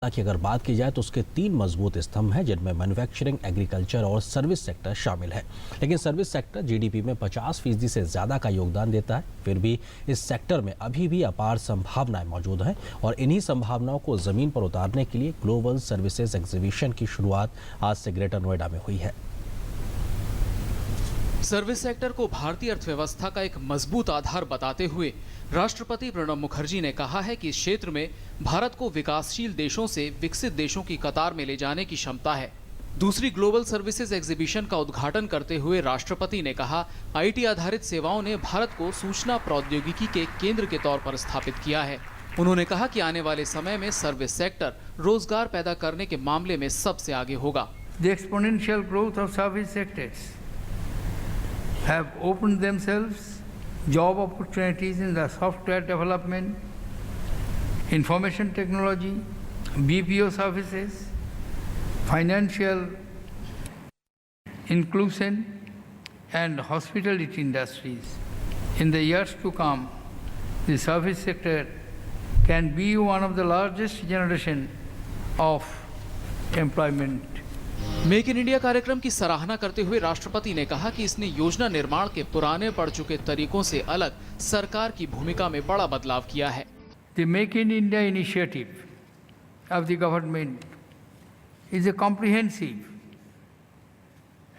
की अगर बात की जाए तो उसके 3 मजबूत स्तंभ हैं, जिनमें मैन्युफैक्चरिंग, एग्रीकल्चर और सर्विस सेक्टर शामिल है। लेकिन सर्विस सेक्टर जीडीपी में 50% से ज़्यादा का योगदान देता है। फिर भी इस सेक्टर में अभी भी अपार संभावनाएं मौजूद हैं और इन्हीं संभावनाओं को ज़मीन पर उतारने के लिए ग्लोबल सर्विसेज एग्जीबिशन की शुरुआत आज से ग्रेटर नोएडा में हुई है। सर्विस सेक्टर को भारतीय अर्थव्यवस्था का एक मजबूत आधार बताते हुए राष्ट्रपति प्रणब मुखर्जी ने कहा है कि इस क्षेत्र में भारत को विकासशील देशों से विकसित देशों की कतार में ले जाने की क्षमता है। दूसरी ग्लोबल सर्विसेज एग्जीबिशन का उद्घाटन करते हुए राष्ट्रपति ने कहा, आईटी आधारित सेवाओं ने भारत को सूचना प्रौद्योगिकी के केंद्र के तौर पर स्थापित किया है। उन्होंने कहा कि आने वाले समय में सर्विस सेक्टर रोजगार पैदा करने के मामले में सबसे आगे होगा। The exponential growth of service sectors have opened themselves job opportunities in the software development, information technology, BPO services, financial inclusion and hospitality industries. In the years to come, the service sector can be one of the largest generation of employment. Make in India कार्यक्रम की सराहना करते हुए राष्ट्रपति ने कहा कि इसने योजना निर्माण के पुराने पड़ चुके तरीकों से अलग सरकार की भूमिका में बड़ा बदलाव किया है। The Make in India initiative of the government is a comprehensive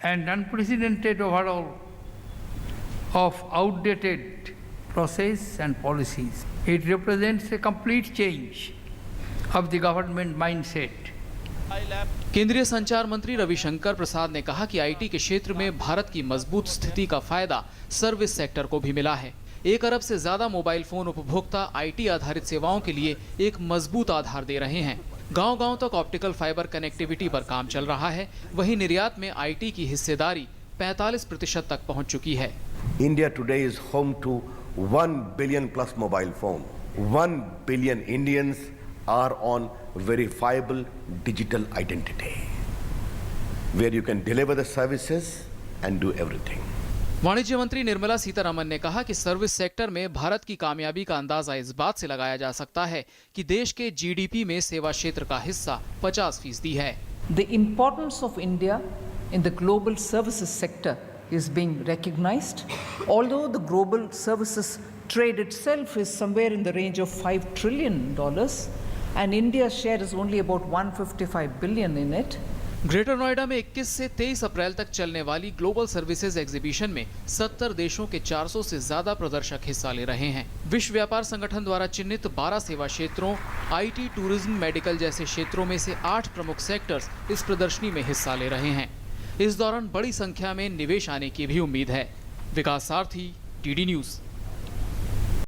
and unprecedented overhaul of outdated process and policies. It represents a complete change of the government mindset. केंद्रीय संचार मंत्री रविशंकर प्रसाद ने कहा कि आईटी के क्षेत्र में भारत की मजबूत स्थिति का फायदा सर्विस सेक्टर को भी मिला है। 1 अरब से ज्यादा मोबाइल फोन उपभोक्ता आईटी आधारित सेवाओं के लिए एक मजबूत आधार दे रहे हैं। गांव-गांव तक ऑप्टिकल फाइबर कनेक्टिविटी पर काम चल रहा है। वहीं निर्यात में आईटी की हिस्सेदारी 45% तक पहुंच चुकी है। India today is home to 1 billion plus mobile phone. 1 billion Indians are on verifiable digital identity where you can deliver the services and do everything. वाणिज्य मंत्री निर्मला सीतारमण ने कहा कि सर्विस सेक्टर में भारत की कामयाबी का अंदाजा इस बात से लगाया जा सकता है कि देश के जीडीपी में सेवा क्षेत्र का हिस्सा 50% है। The importance of India in the global services sector is being recognized. Although the global services trade itself is somewhere in the range of $5 trillion, and India's share is only about 155 billion in it. Greater Noida में 21 से 23 अप्रैल तक चलने वाली global services exhibition में 70 देशों के 400 से ज्यादा प्रदर्शक हिस्सा ले रहे हैं। विश्व व्यापार संगठन द्वारा चिन्हित 12 सेवा क्षेत्रों, आईटी, टूरिज्म, मेडिकल जैसे क्षेत्रों में से 8 प्रमुख सेक्टर्स इस प्रदर्शनी में हिस्सा ले रहे हैं। इस दौरान बड़ी संख्या में निवेश आने की भी उम्मीद है। विकास सारथी, टीडी न्यूज़।